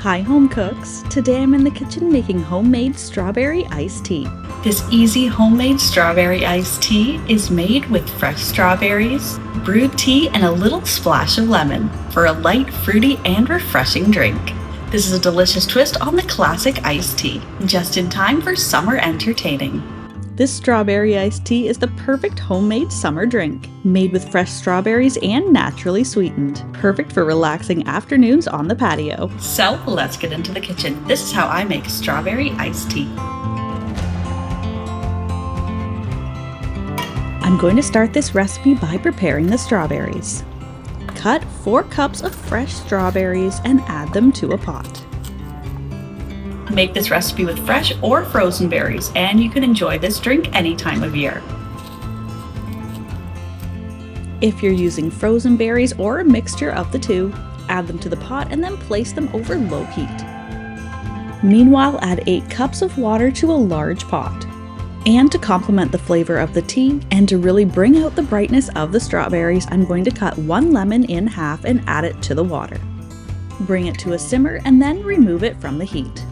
Hi home cooks! Today I'm in the kitchen making homemade strawberry iced tea. This easy homemade strawberry iced tea is made with fresh strawberries, brewed tea, and a little splash of lemon for a light, fruity, and refreshing drink. This is a delicious twist on the classic iced tea, just in time for summer entertaining. This strawberry iced tea is the perfect homemade summer drink, made with fresh strawberries and naturally sweetened. Perfect for relaxing afternoons on the patio. So let's get into the kitchen. This is how I make strawberry iced tea. I'm going to start this recipe by preparing the strawberries. Cut 4 cups of fresh strawberries and add them to a pot. Make this recipe with fresh or frozen berries, and you can enjoy this drink any time of year. If you're using frozen berries or a mixture of the two, add them to the pot and then place them over low heat. Meanwhile, add 8 cups of water to a large pot. And to complement the flavor of the tea and to really bring out the brightness of the strawberries, I'm going to cut 1 lemon in half and add it to the water. Bring it to a simmer and then remove it from the heat.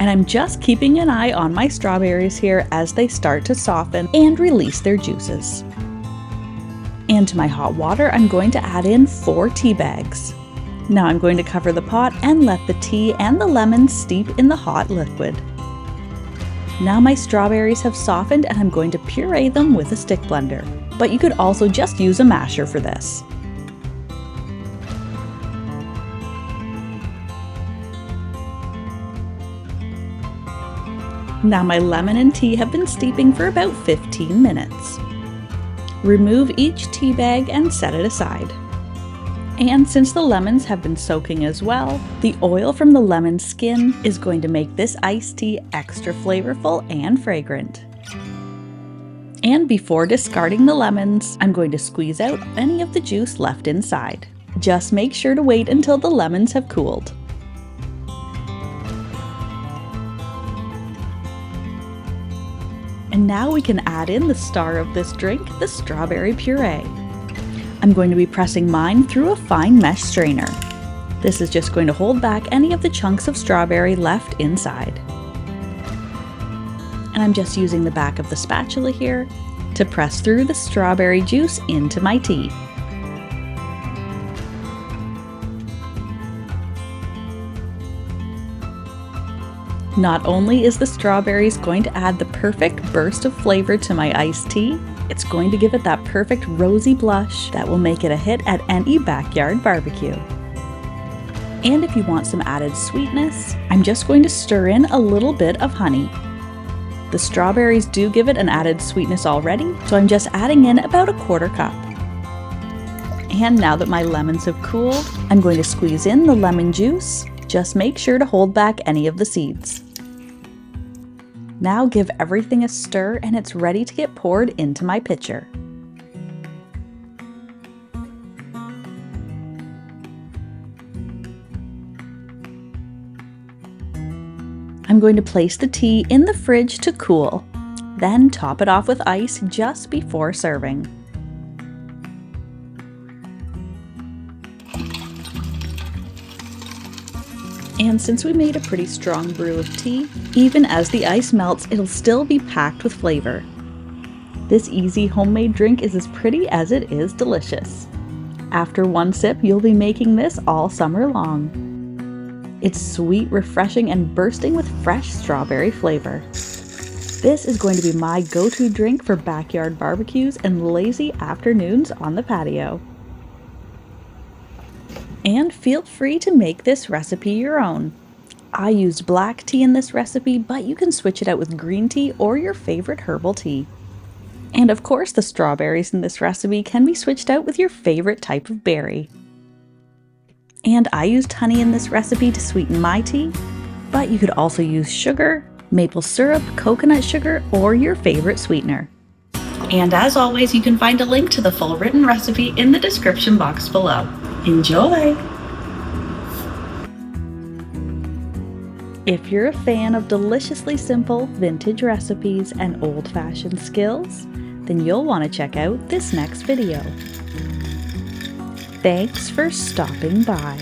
And I'm just keeping an eye on my strawberries here as they start to soften and release their juices. And to my hot water, I'm going to add in 4 tea bags. Now I'm going to cover the pot and let the tea and the lemon steep in the hot liquid. Now my strawberries have softened and I'm going to puree them with a stick blender, but you could also just use a masher for this. Now my lemon and tea have been steeping for about 15 minutes. Remove each tea bag and set it aside. And since the lemons have been soaking as well, the oil from the lemon skin is going to make this iced tea extra flavorful and fragrant. And before discarding the lemons, I'm going to squeeze out any of the juice left inside. Just make sure to wait until the lemons have cooled. And now we can add in the star of this drink, the strawberry puree. I'm going to be pressing mine through a fine mesh strainer. This is just going to hold back any of the chunks of strawberry left inside. And I'm just using the back of the spatula here to press through the strawberry juice into my tea. Not only is the strawberries going to add the perfect burst of flavor to my iced tea, it's going to give it that perfect rosy blush that will make it a hit at any backyard barbecue. And if you want some added sweetness, I'm just going to stir in a little bit of honey. The strawberries do give it an added sweetness already, so I'm just adding in about 1/4 cup. And now that my lemons have cooled, I'm going to squeeze in the lemon juice. Just make sure to hold back any of the seeds. Now give everything a stir and it's ready to get poured into my pitcher. I'm going to place the tea in the fridge to cool, then top it off with ice just before serving. And since we made a pretty strong brew of tea, even as the ice melts, it'll still be packed with flavor. This easy homemade drink is as pretty as it is delicious. After one sip, you'll be making this all summer long. It's sweet, refreshing, and bursting with fresh strawberry flavor. This is going to be my go-to drink for backyard barbecues and lazy afternoons on the patio. And feel free to make this recipe your own. I used black tea in this recipe, but you can switch it out with green tea or your favorite herbal tea. And of course, the strawberries in this recipe can be switched out with your favorite type of berry. And I used honey in this recipe to sweeten my tea, but you could also use sugar, maple syrup, coconut sugar, or your favorite sweetener. And as always, you can find a link to the full written recipe in the description box below. Enjoy! If you're a fan of deliciously simple vintage recipes and old-fashioned skills, then you'll want to check out this next video. Thanks for stopping by.